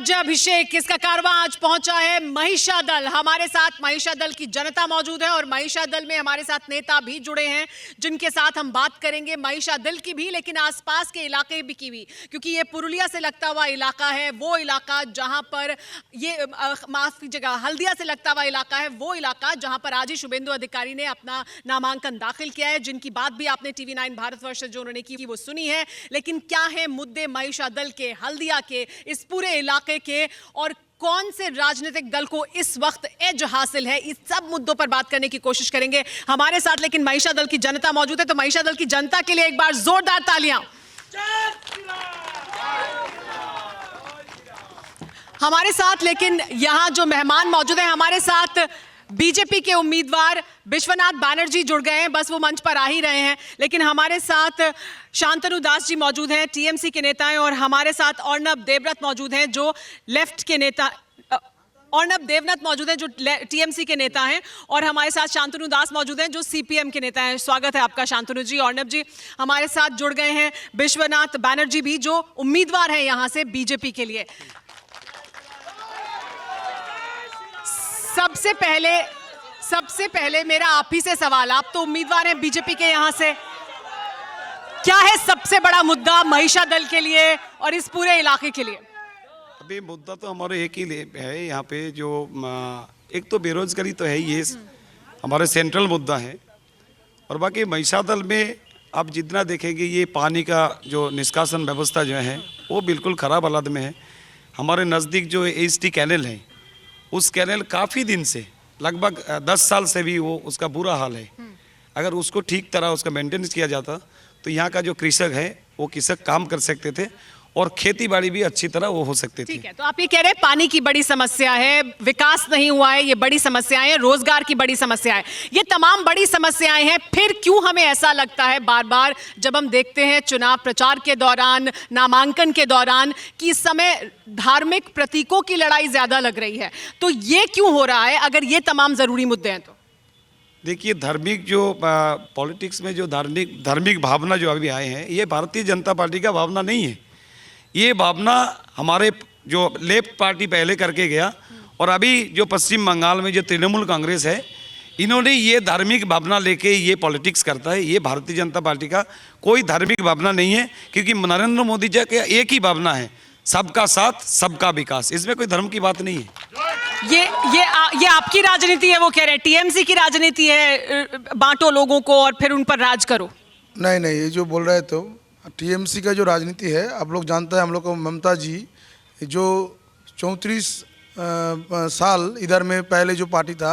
राज्याभिषेक इसका कारवां आज पहुंचा है महिषादल। हमारे साथ महिषादल की जनता मौजूद है और महिषादल में हमारे साथ नेता भी जुड़े हैं जिनके साथ हम बात करेंगे महिषादल की भी, लेकिन आसपास के इलाके भी की भी, क्योंकि ये पुरुलिया से लगता हुआ इलाका है, वो इलाका जहां पर ये माफ कीजिएगा हल्दिया से लगता हुआ इलाका है, वो इलाका जहां पर आज ही शुभेंदु अधिकारी ने अपना नामांकन दाखिल किया है, जिनकी बात भी आपने TV9 भारतवर्ष से जो उन्होंने की वो सुनी है। लेकिन क्या है मुद्दे महिषादल के, हल्दिया के, इस पूरे इलाके के, और कौन से राजनीतिक दल को इस वक्त एज हासिल है, इस सब मुद्दों पर बात करने की कोशिश करेंगे हमारे साथ। लेकिन महिषादल की जनता मौजूद है, तो महिषादल की जनता के लिए एक बार जोरदार तालियां। हमारे साथ लेकिन यहां जो मेहमान मौजूद है, हमारे साथ बीजेपी के उम्मीदवार विश्वनाथ बैनर्जी जुड़ गए हैं, बस वो मंच पर आ ही रहे हैं। लेकिन हमारे साथ शांतनु दास जी मौजूद हैं, टीएमसी के नेता हैं, और हमारे साथ अर्नब देवव्रत मौजूद हैं जो लेफ्ट के नेता, अर्नब देवव्रत मौजूद हैं जो टीएमसी के नेता हैं, और हमारे साथ शांतनु दास मौजूद हैं जो सीपीएम के नेता हैं। स्वागत है आपका शांतनु जी। अर्नब जी हमारे साथ जुड़ गए हैं विश्वनाथ बैनर्जी भी जो उम्मीदवार हैं यहाँ से बीजेपी के लिए। सबसे पहले मेरा आप ही से सवाल, आप तो उम्मीदवार हैं बीजेपी के यहाँ से, क्या है सबसे बड़ा मुद्दा महिषादल के लिए और इस पूरे इलाके के लिए? अभी मुद्दा तो हमारे एक ही है यहाँ पे, जो एक तो बेरोजगारी तो है ही, ये हमारे सेंट्रल मुद्दा है, और बाकी महिषादल में आप जितना देखेंगे ये पानी का जो निष्कासन व्यवस्था जो है वो बिल्कुल ख़राब हालत में है। हमारे नज़दीक जो एसटी कैनल है, उस कैनल काफ़ी दिन से, लगभग 10 साल से भी वो उसका बुरा हाल है। अगर उसको ठीक तरह उसका मेंटेनेंस किया जाता तो यहाँ का जो कृषक है वो कृषक काम कर सकते थे और खेती बाड़ी भी अच्छी तरह वो हो सकती थी। ठीक है, तो आप ये कह रहे हैं पानी की बड़ी समस्या है, विकास नहीं हुआ है, ये बड़ी समस्याएं हैं, रोजगार की बड़ी समस्या है, ये तमाम बड़ी समस्याएं हैं। फिर क्यों हमें ऐसा लगता है बार बार जब हम देखते हैं चुनाव प्रचार के दौरान, नामांकन के दौरान, कि इस समय धार्मिक प्रतीकों की लड़ाई ज्यादा लग रही है? तो ये क्यों हो रहा है अगर ये तमाम जरूरी मुद्दे हैं तो? देखिए, धार्मिक जो पॉलिटिक्स में जो धार्मिक भावना जो अभी आए हैं, ये भारतीय जनता पार्टी का भावना नहीं है। ये भावना हमारे जो लेफ्ट पार्टी पहले करके गया, और अभी जो पश्चिम बंगाल में जो तृणमूल कांग्रेस है, इन्होंने ये धार्मिक भावना लेके ये पॉलिटिक्स करता है। ये भारतीय जनता पार्टी का कोई धार्मिक भावना नहीं है, क्योंकि नरेंद्र मोदी जी का एक ही भावना है, सबका साथ सबका विकास। इसमें कोई धर्म की बात नहीं है। ये आपकी राजनीति है, वो कह रहे हैं टीएमसी की राजनीति है, बांटो लोगों को और फिर उन पर राज करो। नहीं, ये जो बोल रहे तो टीएमसी का जो राजनीति है, आप लोग जानते हैं, हम लोग को ममता जी जो 34 साल इधर में पहले जो पार्टी था,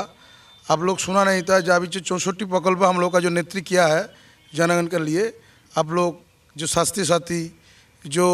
आप लोग सुना नहीं था, जब जो 64 प्रकल्प हम लोग का जो नेतृत्व किया है जनगण के लिए, आप लोग जो शास्त्री साथी, जो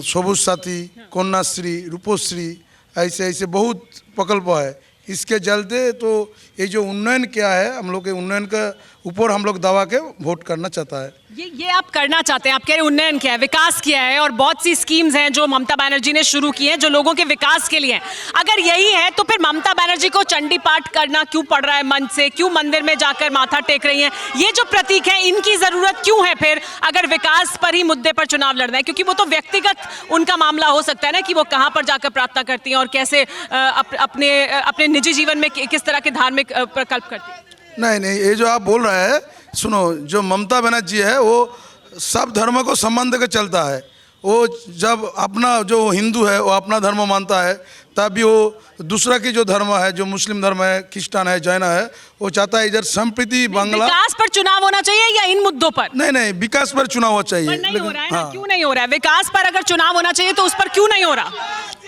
सबुज साथी, कन्याश्री, रूपश्री, ऐसे बहुत प्रकल्प है। इसके चलते तो ये जो उन्नयन क्या है, हम लोग के उन्नयन का ऊपर हम लोग दबा के वोट करना चाहता है। ये आप करना चाहते हैं, आप कह रहे हैं उन्नयन किया है, विकास किया है, और बहुत सी स्कीम्स हैं जो ममता बनर्जी ने शुरू की हैं जो लोगों के विकास के लिए हैं। अगर यही है तो फिर ममता बनर्जी को चंडी पाठ करना क्यों पड़ रहा है मंच से? क्यों मंदिर में जाकर माथा टेक रही हैं? ये जो प्रतीक है, इनकी जरूरत क्यों है फिर, अगर विकास पर ही मुद्दे पर चुनाव लड़ना है? क्योंकि वो तो व्यक्तिगत उनका मामला हो सकता है ना, कि वो कहाँ पर जाकर प्रार्थना करती हैं और कैसे अपने निजी जीवन में किस तरह के धार्मिक प्रकल्प करती हैं। नहीं, ये जो आप बोल रहे हैं, सुनो, जो ममता बनर्जी है वो सब धर्मों को संबंध के चलता है। वो जब अपना जो हिंदू है वो अपना धर्म मानता है, तभी वो दूसरा की जो धर्म है, जो मुस्लिम धर्म है, क्रिश्चियन है, जैन है, वो चाहता है इधर संप्रीति बांग्ला। विकास पर चुनाव होना चाहिए या इन मुद्दों पर? नहीं, विकास पर चुनाव होना चाहिए। नहीं हो रहा है ना, क्यों नहीं हो रहा है? विकास पर अगर चुनाव होना चाहिए तो उस पर क्यों नहीं हो रहा?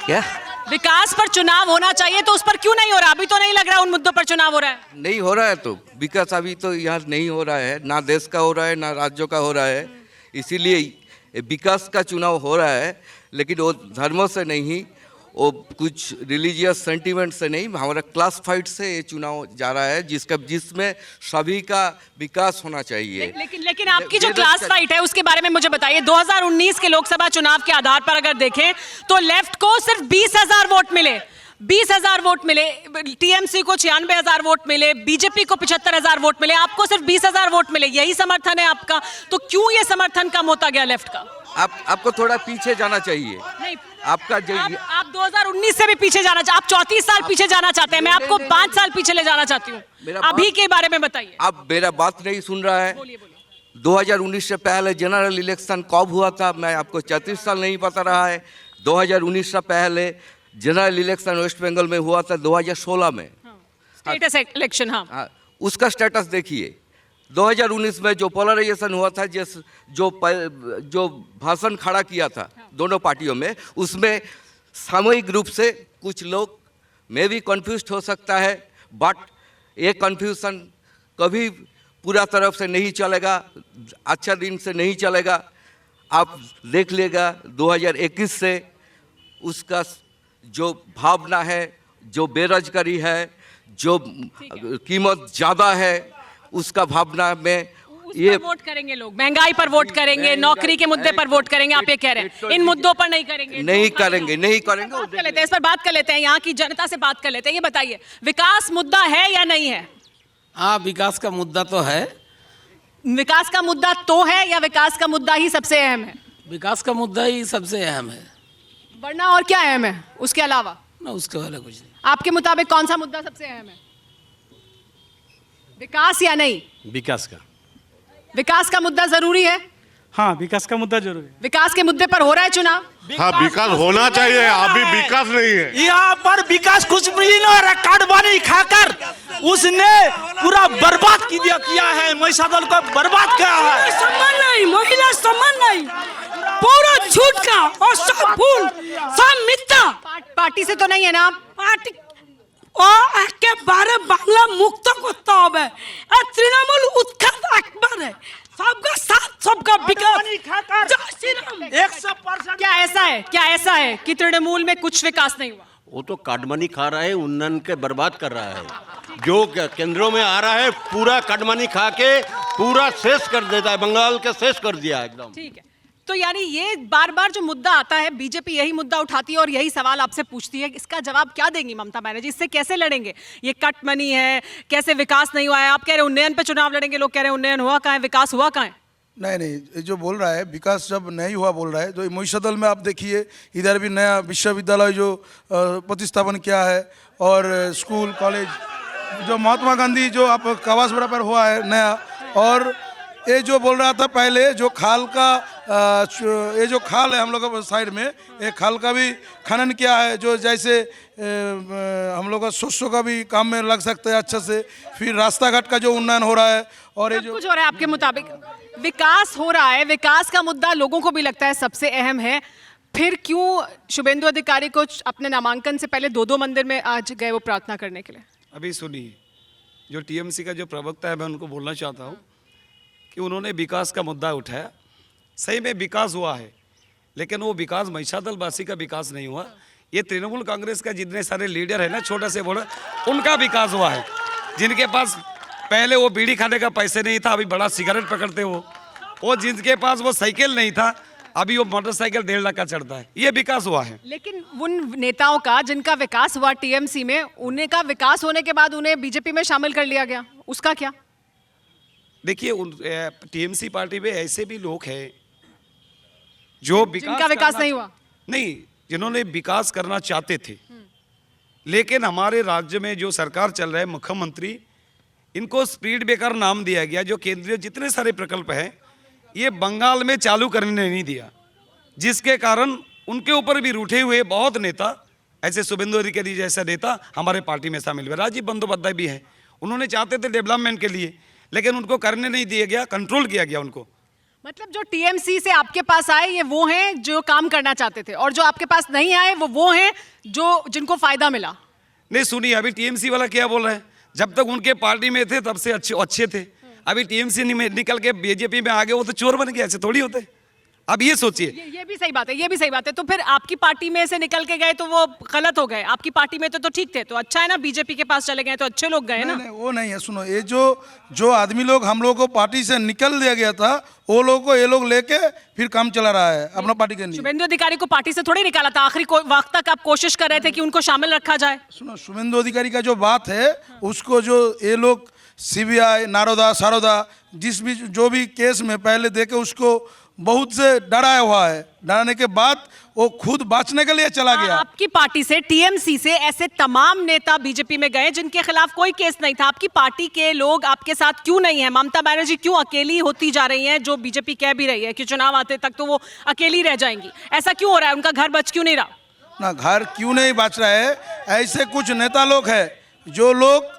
क्या विकास पर चुनाव होना चाहिए तो उस पर क्यों नहीं हो रहा? अभी तो नहीं लग रहा उन मुद्दों पर चुनाव हो रहा है। नहीं हो रहा है तो विकास अभी तो यहाँ नहीं हो रहा है, ना देश का हो रहा है ना राज्यों का हो रहा है। इसीलिए विकास का चुनाव हो रहा है, लेकिन वो धर्मों से नहीं, वो कुछ रिलीजियस सेंटिमेंट से नहीं, हमारा क्लास फाइट से ये चुनाव जा रहा है, जिसमें सभी का विकास होना चाहिए। लेकिन आपकी जो क्लास फाइट है उसके बारे में मुझे बताइए। 2019 के लोकसभा चुनाव के आधार पर अगर देखें तो लेफ्ट को सिर्फ 20,000 वोट मिले, 20,000 वोट मिले, टीएमसी को 96,000 वोट मिले, बीजेपी को 75,000 वोट मिले, आपको सिर्फ 20,000 वोट मिले। यही समर्थन है आपका, तो क्यों ये समर्थन कम होता गया लेफ्ट का? आपको थोड़ा पीछे जाना चाहिए। नहीं, आपका जो आप 2019 से भी पीछे जाना चाहते, आप 34 साल पीछे जाना चाहते हैं, मैं आपको 5 साल पीछे ले जाना चाहती हूँ। मेरा अभी के बारे में बताइए। आप मेरा बात नहीं सुन रहा है। बोलिए बोलिए। 2019 से पहले जनरल इलेक्शन कब हुआ था, मैं आपको 34 साल नहीं पता रहा है। 2019 से पहले जनरल इलेक्शन वेस्ट बंगाल में हुआ था 2016 में। स्टेटस इलेक्शन, हाँ। हाँ, उसका स्टेटस देखिए। 2019 में जो पोलराइजेशन हुआ था, जो भाषण खड़ा किया था दोनों पार्टियों में, उसमें सामूहिक रूप से कुछ लोग में भी कंफ्यूज हो सकता है, बट ये कंफ्यूजन कभी पूरा तरफ से नहीं चलेगा, अच्छा दिन से नहीं चलेगा। आप देख लेगा 2021 से उसका जो भावना है, जो बेरोजगारी है, जो कीमत ज़्यादा है, उसका भावना में ये वोट करेंगे लोग, महंगाई पर वोट करेंगे, नौकरी के मुद्दे पर वोट करेंगे। आप ये कह रहे हैं इन मुद्दों पर नहीं करेंगे? नहीं करेंगे, नहीं करेंगे। बात कर लेते हैं, इस पर बात कर लेते हैं, यहाँ की जनता से बात कर लेते हैं। ये बताइए, विकास मुद्दा है या नहीं है? हाँ, विकास का मुद्दा तो है। विकास का मुद्दा तो है या विकास का मुद्दा ही सबसे अहम है? विकास का मुद्दा ही सबसे अहम है वरना और क्या अहम है उसके अलावा? ना, उसके वाला कुछ नहीं। आपके मुताबिक कौन सा मुद्दा सबसे अहम है? विकास या नहीं? विकास का। विकास का मुद्दा जरूरी है? हाँ, विकास का मुद्दा जरूरी है। विकास के मुद्दे पर हो रहा है चुनाव? हाँ, विकास होना चाहिए, अभी विकास नहीं है। यहाँ पर विकास कुछ भी नहीं हो रहा। कार्ड बनी खाकर उसने पूरा बर्बाद किया है, महिषादल को बर्बाद किया है। सम्मान नहीं, महिला सम्मान नहीं, पूरा झूठ का और सब फूल, सब मिथ्या। पार्टी से तो नहीं है ना आप? पार्टी और के बारे बांग्ला मुक्त करता হবে। तृणमूल उत्खात अकबर है, सबका साथ, सबका विकास। जय श्री राम। 100% क्या ऐसा है, क्या ऐसा है कि तृणमूल में कुछ विकास नहीं हुआ? वो तो काटमानी खा रहा है, उन्नयन के बर्बाद कर रहा है। जो केंद्रों में आ रहा है पूरा काटमानी खा के पूरा शेष कर देता है, बंगाल के शेष कर दिया एकदम। ठीक है, तो यानी ये बार बार जो मुद्दा आता है, बीजेपी यही मुद्दा उठाती है और यही सवाल आपसे पूछती है, इसका जवाब क्या देंगी ममता बनर्जी? इससे कैसे लड़ेंगे? ये कट मनी है, कैसे विकास नहीं हुआ है? आप कह रहे हैं उन्नयन पे चुनाव लड़ेंगे, लोग कह रहे हैं उन्नयन हुआ कहाँ है, विकास हुआ कहाँ है? नहीं नहीं, ये जो बोल रहा है विकास जब नहीं हुआ बोल रहा है, तो महिषादल में आप देखिए इधर भी नया विश्वविद्यालय जो प्रतिस्थापन किया है, और स्कूल कॉलेज जो महात्मा गांधी जो आप कवास बड़ा पर हुआ है नया। और ये जो बोल रहा था पहले जो खाल का ये जो खाल है हम लोग का साइड में, ये खाल का भी खनन किया है, जो जैसे हम लोग का शस्यों का भी काम में लग सकता है अच्छा से। फिर रास्ता घाट का जो उन्नयन हो रहा है, और ये सब जो कुछ हो रहा है आपके मुताबिक, विकास हो रहा है, विकास का मुद्दा लोगों को भी लगता है सबसे अहम है, फिर क्यों शुभेंदु अधिकारी को अपने नामांकन से पहले 2-2 मंदिर में आज गए वो प्रार्थना करने के लिए? अभी सुनिए, जो टीएमसी का जो प्रवक्ता है, मैं उनको बोलना चाहता हूँ कि उन्होंने विकास का मुद्दा उठाया। सही में विकास हुआ है, लेकिन वो विकास महिषादल वासी का विकास नहीं हुआ। ये तृणमूल कांग्रेस का जितने सारे लीडर है ना, छोटा से बड़ा, उनका विकास हुआ है। जिनके पास पहले वो बीड़ी खाने का पैसे नहीं था, अभी बड़ा सिगरेट पकड़ते वो जिनके पास वो साइकिल नहीं था, अभी वो मोटरसाइकिल 1.5 लाख का चढ़ता है। ये विकास हुआ है। लेकिन उन नेताओं का जिनका विकास हुआ टीएमसी में, उन्हें का विकास होने के बाद उन्हें बीजेपी में शामिल कर लिया गया, उसका क्या? देखिए, टीएमसी पार्टी में ऐसे भी लोग हैं जो जिनका विकास नहीं हुआ, नहीं, जिन्होंने विकास करना चाहते थे, लेकिन हमारे राज्य में जो सरकार चल रहा है, मुख्यमंत्री, इनको स्पीड ब्रेकर नाम दिया गया। जो केंद्रीय जितने सारे प्रकल्प हैं, ये बंगाल में चालू करने नहीं दिया, जिसके कारण उनके ऊपर भी रूठे हुए बहुत नेता, ऐसे शुभेंदु अधिकारी जैसा नेता हमारे पार्टी में शामिल हुए। राजीव बंदोपाध्याय भी हैं, उन्होंने चाहते थे डेवलपमेंट के लिए, लेकिन उनको करने नहीं दिया गया, कंट्रोल किया गया उनको। मतलब जो टीएमसी से आपके पास आए ये वो हैं जो काम करना चाहते थे, और जो आपके पास नहीं आए वो हैं जो जिनको फायदा मिला। नहीं, सुनिए, अभी टीएमसी वाला क्या बोल रहा है, जब तक उनके पार्टी में थे तब से अच्छे थे, अभी टीएमसी निकल के बीजेपी में आ गए, वो तो चोर बन गए, ऐसे थोड़ी होते। अब ये सोचिए, ये भी सही बात है, ये भी सही बात है। तो फिर आपकी पार्टी में से निकल के गए तो वो गलत हो गए, आपकी पार्टी में तो ठीक थे, तो अच्छा है ना, बीजेपी के पास चले गए तो अच्छे लोग गए ना। नहीं, वो नहीं है। सुनो, ये जो आदमी लोग हम लोग को पार्टी से निकल दिया गया था, वो लोग को ये लोग लेके फिर काम चला रहा है अपना पार्टी के लिए। शुभेंदु अधिकारी को पार्टी से थोड़ी निकाला था, आखिरी वक्त तक आप कोशिश कर रहे थे कि उनको शामिल रखा जाए। सुनो, शुभेंदु अधिकारी का जो बात है, उसको जो ये लोग सीबीआई, नारोदा, सारोदा, जो भी केस में पहले देके उसको बहुत से डराया हुआ है, डराने के बाद वो खुद बाँचने के लिए चला गया। आपकी पार्टी से, टीएमसी से ऐसे तमाम नेता बीजेपी में गए जिनके खिलाफ कोई केस नहीं था। आपकी पार्टी के लोग आपके साथ क्यों नहीं है? ममता बनर्जी क्यों अकेली होती जा रही हैं, जो बीजेपी कह भी रही है कि चुनाव आते तक तो वो अकेली रह जाएंगी? ऐसा क्यों हो रहा है? उनका घर बच क्यों नहीं रहा? ना घर क्यों नहीं बच रहा है? ऐसे कुछ नेता लोग हैं जो लोग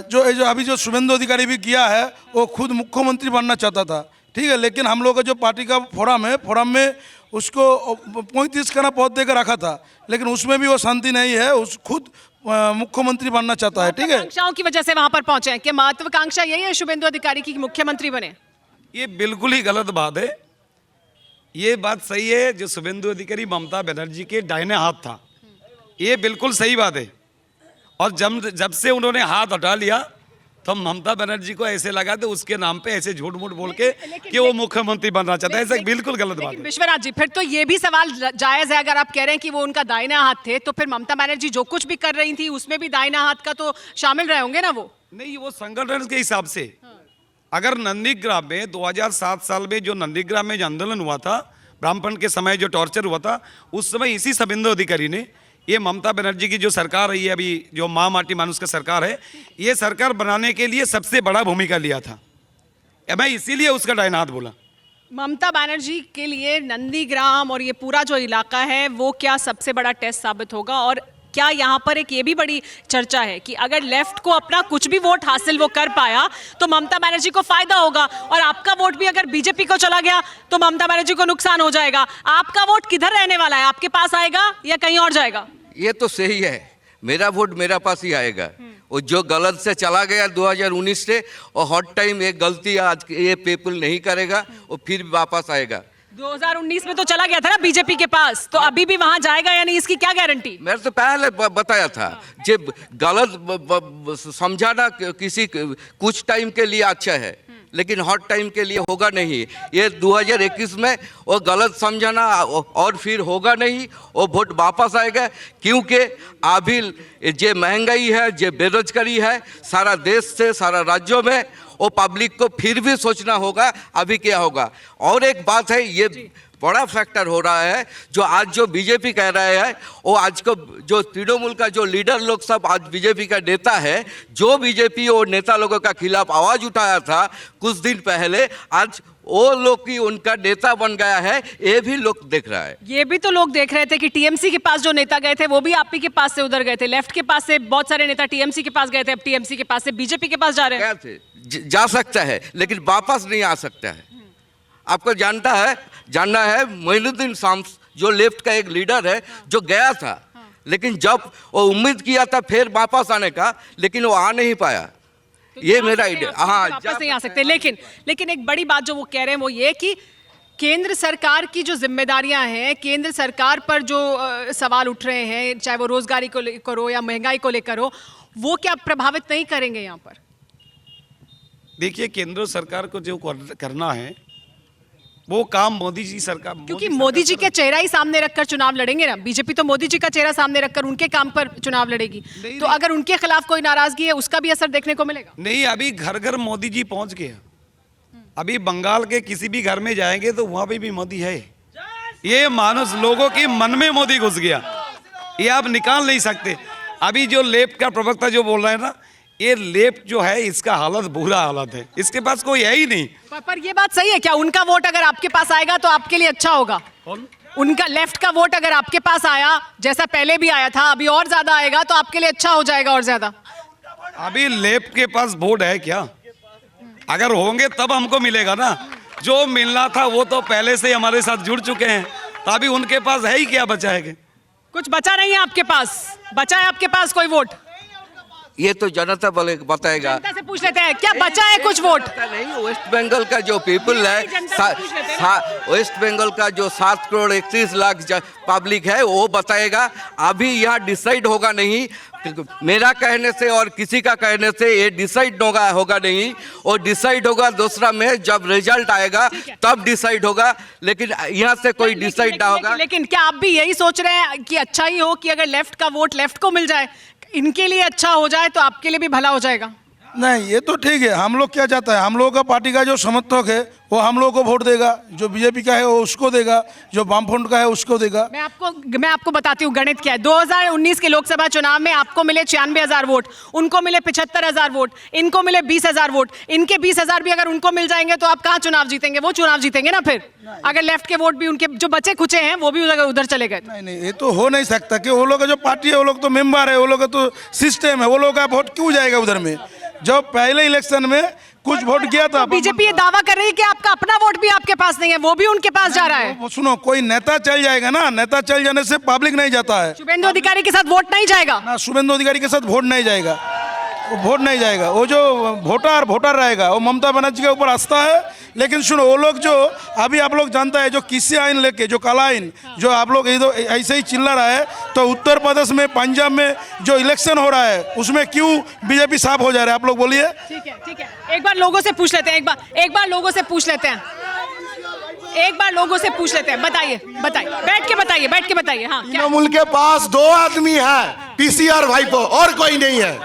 जो अभी जो शुभेंदु अधिकारी भी किया है, वो खुद मुख्यमंत्री बनना चाहता था, ठीक है, लेकिन हम लोग का जो पार्टी का फोरम है, फोरम में उसको 35 का पद देकर रखा था, लेकिन उसमें भी वो शांति नहीं है, उस खुद मुख्यमंत्री बनना चाहता है, ठीक है। महत्वाकांक्षाओं की वजह से वहां पर पहुंचे हैं। क्या महत्वाकांक्षा यही है शुभेंदु अधिकारी की कि मुख्यमंत्री बने? ये बिल्कुल ही गलत बात है। ये बात सही है, जो शुभेंदु अधिकारी ममता बनर्जी के दाहिने हाथ था, ये बिल्कुल सही बात है। और जब से उन्होंने हाथ हटा लिया तो ममता बनर्जी को ऐसे लगा तो उसके नाम पे ऐसे झूठ मूठ बोल के कि वो मुख्यमंत्री बनना चाहता है, ऐसा बिल्कुल गलत बात है। विश्वनाथ जी, फिर तो ये भी सवाल जायज है, अगर आप कह रहे हैं कि वो उनका दाहिना हाथ थे, तो फिर ममता बनर्जी जो कुछ भी कर रही थी उसमें भी दाहिना हाथ का तो शामिल रहे होंगे ना? वो नहीं, वो संगठन के हिसाब से अगर नंदीग्राम में 2007 साल में जो नंदीग्राम में जो आंदोलन हुआ था, ब्राह्मण के समय जो टॉर्चर हुआ था, उस समय इसी शुभेंदु अधिकारी ने ये ममता बनर्जी की जो सरकार रही है अभी, जो माँ माटी मानुष का सरकार है, ये सरकार बनाने के लिए सबसे बड़ा भूमिका लिया था। मैं इसीलिए उसका दाहिना हाथ बोला। ममता बनर्जी के लिए नंदीग्राम और ये पूरा जो इलाका है वो क्या सबसे बड़ा टेस्ट साबित होगा? और क्या यहाँ पर एक ये भी बड़ी चर्चा है कि अगर लेफ्ट को अपना कुछ भी वोट हासिल वो कर पाया तो ममता बनर्जी को फायदा होगा, और आपका वोट भी अगर बीजेपी को चला गया तो ममता बनर्जी को नुकसान हो जाएगा? आपका वोट किधर रहने वाला है? आपके पास आएगा या कहीं और जाएगा? ये तो सही है, मेरा वोट मेरा पास ही आएगा। वो जो गलत से चला गया 2019 से, और हॉट टाइम एक गलती आज ये पीपल नहीं करेगा, वो फिर वापस आएगा। 2019 में तो चला गया था ना बीजेपी के पास, तो अभी भी वहां जाएगा या नहीं, इसकी क्या गारंटी? मैंने तो पहले बताया था, जब गलत समझाना किसी कुछ टाइम के लिए अच्छा है, लेकिन हॉट टाइम के लिए होगा नहीं। ये 2021 में वो गलत समझाना और फिर होगा नहीं, वो वोट वापस आएगा। क्योंकि अभी जो महंगाई है, जो बेरोजगारी है सारा देश से, सारा राज्यों में, वो पब्लिक को फिर भी सोचना होगा अभी क्या होगा। और एक बात है, ये बड़ा फैक्टर हो रहा है, जो आज जो बीजेपी कह रहे हैं, वो आज को जो तृणमूल का जो लीडर लोग सब आज बीजेपी का नेता है, जो बीजेपी और नेता लोगों का खिलाफ आवाज उठाया था कुछ दिन पहले, आज वो लोग की उनका नेता बन गया है, ये भी लोग देख रहा है। ये भी तो लोग देख रहे थे कि टीएमसी के पास जो नेता गए थे वो भी आप ही के पास से उधर गए थे, लेफ्ट के पास से बहुत सारे नेता टीएमसी के पास गए थे, अब टीएमसी के पास से बीजेपी के पास जा रहे हैं। जा सकता है लेकिन वापस नहीं आ सकता है। आपको जानना है मोइनुद्दीन शाम्स जो लेफ्ट का एक लीडर है, जो गया था, लेकिन जब वो उम्मीद किया था फिर वापस आने का, लेकिन वो आ नहीं पाया। तो ये मेरा आइडिया। हाँ, वापस नहीं आ सकते। लेकिन एक बड़ी बात जो वो कह रहे हैं वो ये कि केंद्र सरकार की जो जिम्मेदारियां हैं, केंद्र सरकार पर जो सवाल उठ रहे हैं, चाहे वो रोजगारी को लेकर हो या महंगाई को लेकर हो, वो क्या प्रभावित नहीं करेंगे यहाँ पर? देखिए, केंद्र सरकार को जो करना है वो काम मोदी जी सरकार, क्योंकि मोदी जी के चेहरा ही सामने रखकर चुनाव लड़ेंगे ना, बीजेपी तो मोदी जी का चेहरा सामने रखकर उनके काम पर चुनाव लड़ेगी। तो अगर उनके खिलाफ कोई नाराजगी है उसका भी असर देखने को मिलेगा। नहीं, अभी घर घर मोदी जी पहुंच गए। अभी बंगाल के किसी भी घर में जाएंगे तो वहां पे भी मोदी है। ये मानुष लोगों के मन में मोदी घुस गया, ये आप निकाल नहीं सकते। अभी जो लेफ्ट का प्रवक्ता जो बोल रहा है ना, ये लेफ्ट जो है इसका हालत बुरा हालत है, इसके पास कोई है ही नहीं। पर ये बात सही है क्या, उनका वोट अगर आपके पास आएगा तो आपके लिए अच्छा होगा? उनका लेफ्ट का वोट अगर आपके पास आया, जैसा पहले भी आया था, अभी और ज्यादा आएगा तो आपके लिए अच्छा हो जाएगा और ज्यादा? अभी लेफ्ट के पास वोट है क्या? अगर होंगे तब हमको मिलेगा ना। जो मिलना था वो तो पहले से ही हमारे साथ जुड़ चुके हैं, तो अभी उनके पास है ही क्या बचा है? कुछ बचा नहीं है आपके पास? बचा है आपके पास कोई वोट? ये तो जनता बताएगा। जनता से पूछ लेते हैं क्या बचा है कुछ वोट? नहीं, वेस्ट बंगाल का जो पीपल है, वेस्ट बंगाल का जो 7 करोड़ 31 लाख पब्लिक है वो बताएगा। अभी यहाँ डिसाइड होगा नहीं, मेरा कहने से और किसी का कहने से ये डिसाइड होगा नहीं। और डिसाइड होगा दूसरा में, जब रिजल्ट आएगा तब डिसाइड होगा, लेकिन यहाँ से कोई डिसाइड ना होगा। लेकिन क्या आप भी यही सोच रहे हैं कि अच्छा ही हो कि अगर लेफ्ट का वोट लेफ्ट को मिल जाए, इनके लिए अच्छा हो जाए तो आपके लिए भी भला हो जाएगा? नहीं, ये तो ठीक है। हम लोग क्या चाहता है, हम लोगों का पार्टी का जो समर्थक है वो हम लोगों को वोट देगा, जो बीजेपी का है वो उसको देगा, जो वामफ्रंट का है उसको देगा। मैं आपको बताती हूँ गणित क्या है। 2019 के लोकसभा चुनाव में आपको मिले 96,000 वोट, उनको मिले 75,000 वोट, इनको मिले 20,000 वोट। इनके 20,000 भी अगर उनको मिल जाएंगे तो आप कहाँ चुनाव जीतेंगे? वो चुनाव जीतेंगे ना फिर। अगर लेफ्ट के वोट भी उनके जो बचे खुचे हैं वो भी उधर चले गए। नहीं, ये तो हो नहीं सकता कि वो लोग का जो पार्टी है वो लोग तो मेंबर है, वो लोग का तो सिस्टम है, वो लोग का वोट क्यों जाएगा उधर में? जब पहले इलेक्शन में कुछ वोट गया था, बीजेपी ये दावा कर रही है कि आपका अपना वोट भी आपके पास नहीं है, वो भी उनके पास जा रहा है। वो सुनो, कोई नेता चल जाएगा ना, नेता चल जाने से पब्लिक नहीं जाता है शुभेंदु अधिकारी के साथ वोट नहीं जाएगा ना, शुभेंदु अधिकारी के साथ वोट नहीं जाएगा, वो वोट नहीं जाएगा। वो जो वोटर रहेगा वो ममता बनर्जी के ऊपर आस्था है। लेकिन सुनो, वो लोग जो अभी आप लोग जानता है, जो किसी आइन लेके, जो काला आइन जो आप लोग ऐसे ही चिल्ला रहा है, तो उत्तर प्रदेश में, पंजाब में जो इलेक्शन हो रहा है उसमें क्यों बीजेपी साफ हो जा रहा है? आप लोग बोलिए। ठीक है, ठीक है, एक बार लोगों से पूछ लेते हैं, एक बार लोगों से पूछ लेते हैं, बताइए, बैठ के बताइए। हाँ, क्या? तृणमूल के पास 2 आदमी है, पीसी और भाईपो, और कोई नहीं है।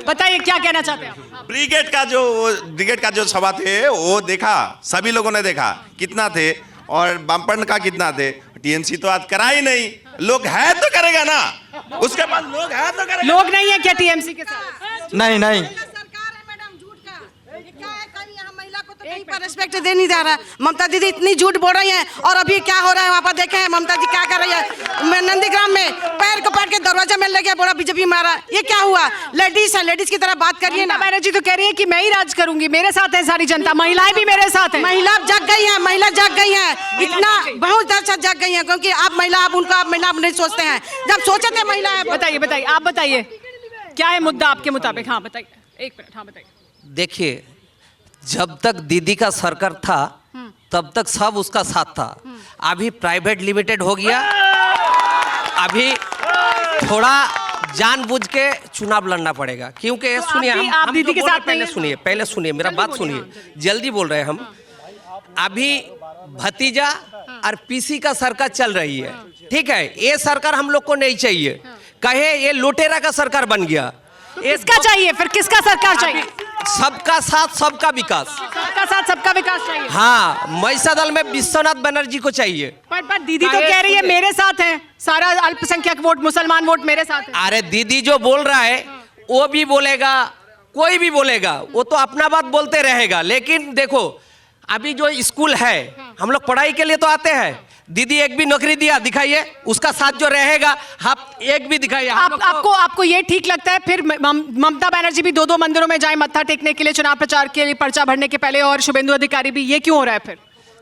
बताइए क्या कहना चाहते हैं आप? ब्रिगेड का जो सभा थे वो देखा, सभी लोगों ने देखा कितना थे, और वामपंथ का कितना थे। टीएमसी तो आज करा ही नहीं, लोग है तो करेगा ना, उसके पास लोग है तो करेगा। लोग नहीं है क्या टीएमसी के साथ? नहीं, सरकार है मैडम, झूठ का क्या है? कहीं यहाँ महिला को तो कहीं पर रिस्पेक्ट दे नहीं जा रहा। ममता दीदी इतनी झूठ बोल रही हैं, और अभी क्या हो रहा है वहाँ पर देखे हैं ममता जी क्या कर रही है। मैं नंदीग्राम में पैर को पकड़ के दरवाजा में लग गया, बोला बीजेपी मारा। ये क्या हुआ? लेडीज है, लेडीज की तरह बात करिए ना। बनर्जी तो कह रही है कि मैं ही राज करूंगी, मेरे साथ है सारी जनता, महिलाएं भी मेरे साथ है। महिला जग गई है, महिला जग गई है, इतना बहुत अच्छा जग गई है, क्योंकि आप महिला, आप उनका आप महिला आप नहीं सोचते हैं, जब सोचे थे महिला है। बताइए, आप बताइए क्या है मुद्दा आपके मुताबिक? हाँ बताइए, एक मिनट। हाँ बताइए। देखिए, जब तक दीदी का सरकार था तब तक सब उसका साथ था। अभी प्राइवेट लिमिटेड हो गया, अभी थोड़ा जानबूझ के चुनाव लड़ना पड़ेगा, क्योंकि सुनिए, हम दीदी के साथ पहले सुनिए मेरा बात सुनिए, जल्दी बोल रहे हैं हम। अभी भतीजा और पीसी का सरकार चल रही है, ठीक है? ये सरकार हम लोग को नहीं चाहिए, कहे ये लुटेरा का सरकार बन गया। किसका चाहिए फिर? किसका सरकार चाहिए? सबका साथ सबका विकास, सबका साथ सबका विकास चाहिए। हाँ, महिषा दल में विश्वनाथ बनर्जी को चाहिए। पर दीदी तो कह रही है मेरे साथ है, सारा अल्पसंख्यक वोट, मुसलमान वोट मेरे साथ है। अरे दीदी जो बोल रहा है वो भी बोलेगा, कोई भी बोलेगा, वो तो अपना बात बोलते रहेगा। लेकिन देखो, अभी जो स्कूल है, हम लोग पढ़ाई के लिए तो आते हैं, दीदी एक भी नौकरी दिया दिखाइए, उसका साथ जो रहेगा आप एक भी दिखाइए। आपको ये ठीक लगता है फिर ममता बनर्जी भी 2 मंदिरों में जाए मत्था टेकने के लिए, चुनाव प्रचार के लिए, पर्चा भरने के पहले, और शुभेंदु अधिकारी भी? ये क्यों हो रहा है फिर?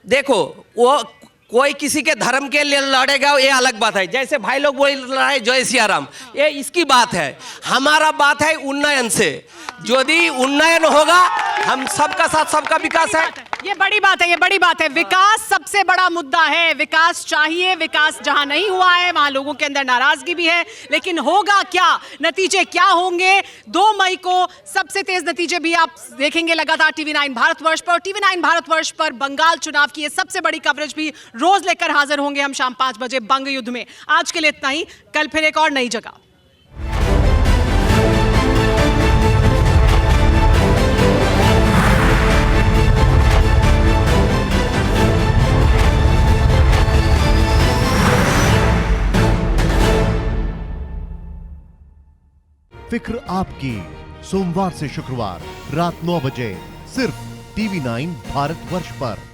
देखो, वो कोई किसी के धर्म के लिए लड़ेगा, ये अलग बात है। जैसे भाई लोग बोल रहा है जय सिया राम, ये इसकी बात है। हमारा बात है उन्नयन से। यदि उन्नयन होगा, हम सबका साथ सबका विकास है। ये बड़ी बात है, ये बड़ी बात है। विकास सबसे बड़ा मुद्दा है, विकास चाहिए। विकास जहां नहीं हुआ है वहां लोगों के अंदर नाराजगी भी है, लेकिन होगा क्या, नतीजे क्या होंगे? 2 मई को सबसे तेज नतीजे भी आप देखेंगे लगातार TV9 भारतवर्ष पर। TV9 भारतवर्ष पर बंगाल चुनाव की ये सबसे बड़ी कवरेज भी रोज लेकर हाजिर होंगे हम शाम 5 बजे बंग युद्ध में। आज के लिए इतना ही, कल फिर एक और नई जगह। फिक्र आपकी, सोमवार से शुक्रवार रात 9 बजे सिर्फ TV9 भारतवर्ष पर।